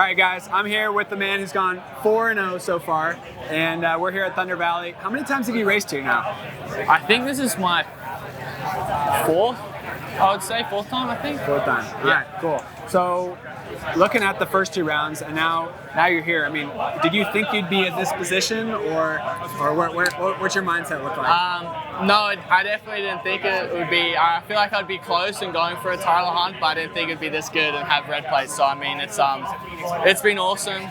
right, guys, I'm here with the man who's gone 4-0 so far, and we're here at Thunder Valley. How many times have you raced here now? I think this is my fourth time, I think. Fourth time. Yeah. All right, cool. So, looking at the first 2 rounds, and now you're here. I mean, did you think you'd be at this position, or what's your mindset look like? No, I definitely didn't think it would be. I feel like I'd be close and going for a title hunt, but I didn't think it'd be this good and have red plates. So I mean, it's been awesome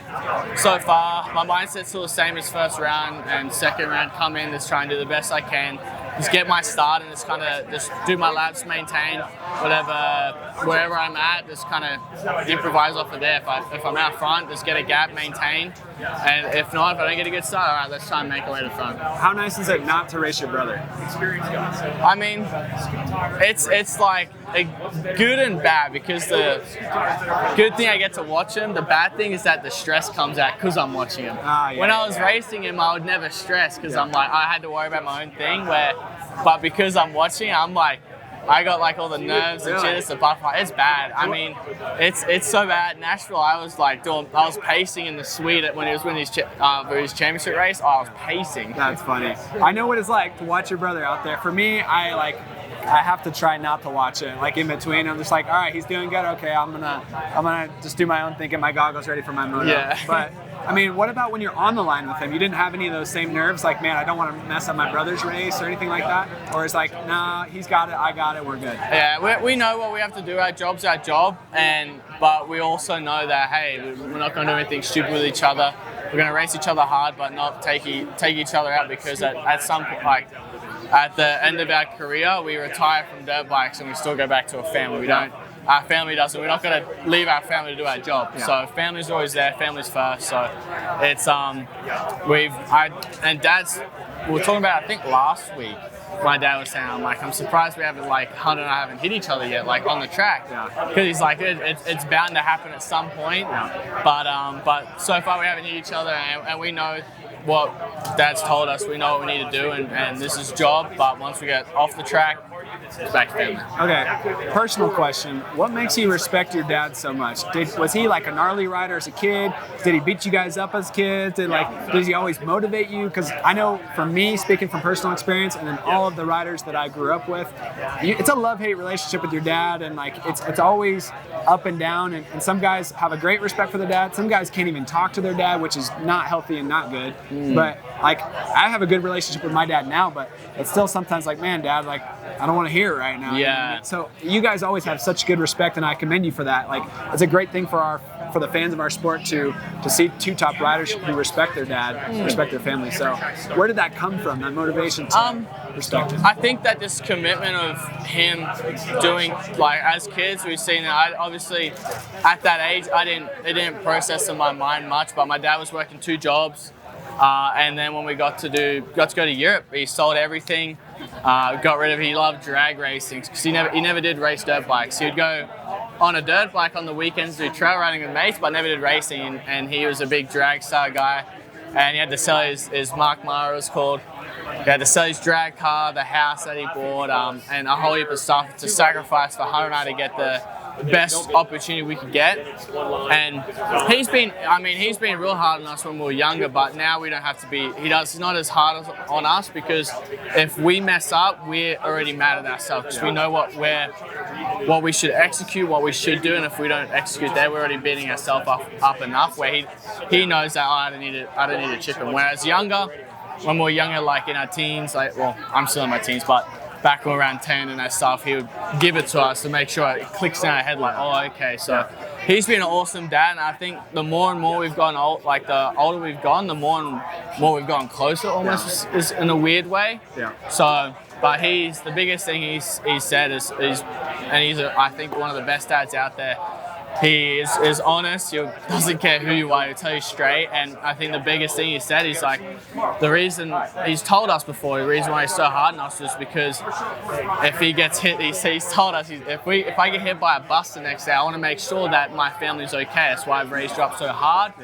so far. My mindset's still the same as first round and second round. Come in, just try and do the best I can. Just get my start and just do my laps, maintain wherever I'm at. Just kind of improvise off of there. If I'm out front, just get a gap, maintain. And if not, if I don't get a good start, all right, let's try and make a way to front. How nice is it not to race your brother? I mean, it's like a good and bad, because the good thing I get to watch him. The bad thing is that the stress comes out because I'm watching him. When I was racing him, I would never stress because I'm like, I had to worry about my own thing. But because I'm watching, I'm like, I got like all the nerves and jitters, the butterfly. It's bad. I mean, it's so bad. Nashville, I was pacing in the suite when he was winning his championship race. I was pacing. That's funny. I know what it's like to watch your brother out there. For me, I have to try not to watch it. Like in between, I'm just like, all right, he's doing good. Okay, I'm gonna just do my own thing, get my goggles ready for my moto. Yeah. But I mean, what about when you're on the line with him? You didn't have any of those same nerves, like, man, I don't want to mess up my brother's race or anything like that? Or it's like, nah, he's got it, I got it, we're good. Yeah, we know what we have to do. Our job's our job, but we also know that, hey, we're not going to do anything stupid with each other. We're going to race each other hard, but not take each other out, because at some point, like, at the end of our career, we retire from dirt bikes and we still go back to a family. Our family doesn't. We're not going to leave our family to do our job. Yeah. So family's always there. Family's first. So it's Dad's. We were talking about, I think last week, my dad was saying, I'm surprised we haven't, like, Hunter and I haven't hit each other yet, like on the track. Because he's like, it's bound to happen at some point. Yeah. But so far we haven't hit each other, and we know what Dad's told us. We know what we need to do, and this is job. But once we get off the track, it's back to family. Okay, personal question. What makes you respect your dad so much? Was he like a gnarly rider as a kid? Did he beat you guys up as kids? Does he always motivate you? Because I know for me, speaking from personal experience, and then all of the riders that I grew up with, it's a love-hate relationship with your dad, and like it's always up and down. And some guys have a great respect for their dad. Some guys can't even talk to their dad, which is not healthy and not good. But like, I have a good relationship with my dad now, but it's still sometimes like, man, Dad, like, I don't want to hear it right now. Yeah. So you guys always have such good respect, and I commend you for that. Like, it's a great thing for the fans of our sport to see 2 top riders who respect their dad, respect their family. So where did that come from, that motivation to respect him? I think that this commitment of him doing, like, as kids, we've seen it. Obviously, at that age, it didn't process in my mind much, but my dad was working 2 jobs. And then when we got to go to Europe, he sold everything. He loved drag racing because he never did race dirt bikes. He would go on a dirt bike on the weekends, do trail riding with mates, but never did racing. And he was a big drag star guy, and he had to sell his Mark Mara, it was called. He had to sell his drag car, the house that he bought, and a whole heap of stuff to sacrifice for Hunter and I to get the best opportunity we could get. And he's been real hard on us when we were younger, but now we don't have to be. He's not as hard on us, because if we mess up, we're already mad at ourselves, because we know what we should execute, what we should do, and if we don't execute there, we're already beating ourselves up enough where he knows that, I don't need to chip him. Whereas when we were younger, like in our teens, I'm still in my teens, but back when we were around 10 and that stuff, he would give it to us to make sure it clicks in our head, like, oh, okay. So he's been an awesome dad, and I think the more and more we've gotten old, like the older we've gone, the more and more we've gotten closer, almost, is in a weird way. Yeah. So, but the biggest thing he's said is I think one of the best dads out there. He is honest. He doesn't care who you are. He'll tell you straight. And I think the biggest thing he said is, like, the reason he's told us before, the reason why he's so hard on us is because if he gets hit, he's told us, if I get hit by a bus the next day, I want to make sure that my family's okay. That's why I've raised you up so hard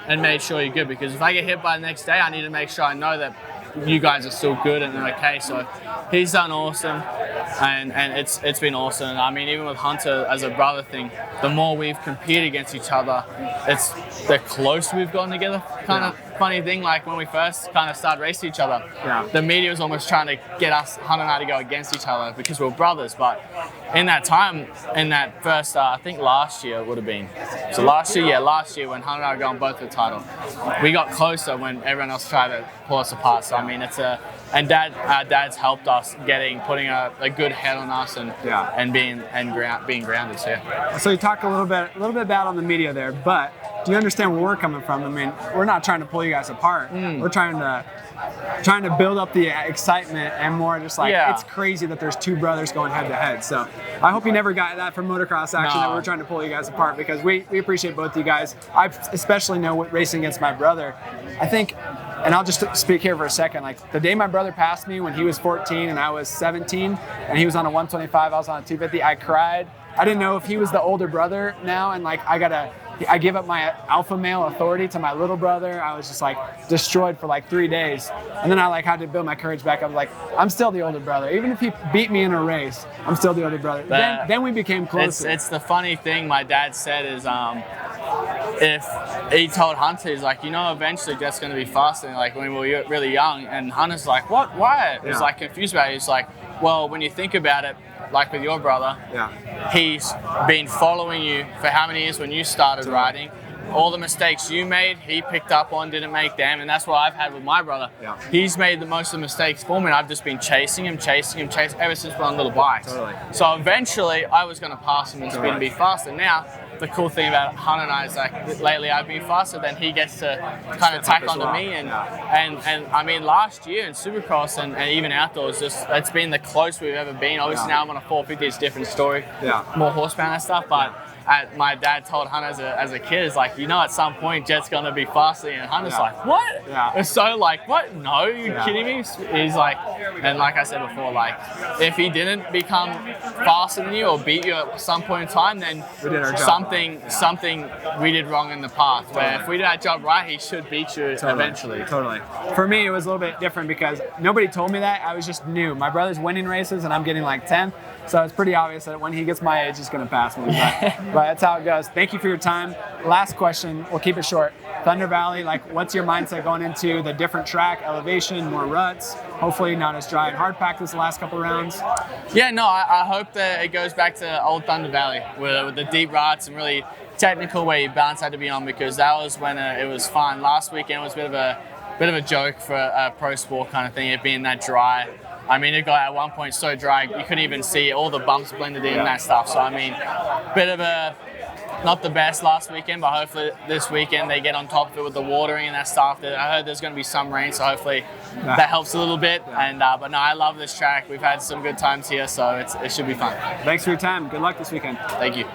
and made sure you're good. Because if I get hit by the next day, I need to make sure I know that you guys are still good and okay. So he's done awesome, and it's been awesome. I mean, even with Hunter as a brother thing, the more we've competed against each other, it's the closer we've gotten together. Kind of funny thing, like when we first kind of started racing each other, the media was almost trying to get us, Hunter and I, to go against each other because we were brothers. But in that time, in that first, I think last year it would have been. So last year when Hunter and I were going both for the title, we got closer when everyone else tried to pull us apart. So I mean, and our dad's helped us putting a good head on us and being grounded. So yeah. So you talk a little bit bad on the media there, but do you understand where we're coming from? I mean, we're not trying to pull you guys apart. We're trying to build up the excitement and more just like, it's crazy that there's two brothers going head to head. So I hope you never got that from motocross action, that we're trying to pull you guys apart, because we appreciate both you guys. I especially know what racing against my brother. I think, and I'll just speak here for a second, like the day my brother passed me when he was 14 and I was 17 and he was on a 125, I was on a 250, I cried. I didn't know if he was the older brother now, and like I give up my alpha male authority to my little brother. I was just like destroyed for like 3 days. And then I like had to build my courage back up. Like, I'm still the older brother. Even if he beat me in a race, I'm still the older brother. Then we became closer. It's the funny thing my dad said is, if he told Hunter, he's like, eventually Jett's going to be faster. Like when we were really young, and Hunter's like, what? Why? He was like confused about it. He's like, well, when you think about it, like with your brother, he's been following you for how many years when you started riding. All the mistakes you made, he picked up on, didn't make them, and that's what I've had with my brother. He's made the most of the mistakes for me, and I've just been chasing him ever since we're on little bikes. So eventually, I was going to pass him in speed and be faster. Now, the cool thing about Hunter and I is like lately I've been faster, then he gets to kind of tack onto me, and I mean last year in Supercross and even outdoors, it's been the closest we've ever been. Obviously now I'm on a 450, it's a different story, more horsepower and stuff, but. My dad told Hunter as a kid, is like, at some point Jett's gonna be faster, and Hunter's like, what? It's so like, what? No, you kidding me? He's like, and like I said before, like if he didn't become faster than you or beat you at some point in time, then something we did wrong in the past. Where if we did our job right, he should beat you eventually. For me, it was a little bit different because nobody told me that. I was just new. My brother's winning races, and I'm getting like 10th. So it's pretty obvious that when he gets my age, he's going to pass me. But that's how it goes. Thank you for your time. Last question. We'll keep it short. Thunder Valley, like, what's your mindset going into the different track, elevation, more ruts? Hopefully not as dry and hard packed as the last couple rounds. Yeah, no, I hope that it goes back to old Thunder Valley with the deep ruts and really technical where your balance had to be on, because that was when it was fun. Last weekend was a bit of a joke for a pro sport kind of thing, it being that dry. I mean, it got at one point so dry you couldn't even see all the bumps blended in and that stuff. So I mean, bit of a not the best last weekend, but hopefully this weekend they get on top of it with the watering and that stuff. I heard there's going to be some rain, so hopefully that helps a little bit. And but no, I love this track. We've had some good times here, so it should be fun. Thanks for your time. Good luck this weekend. Thank you.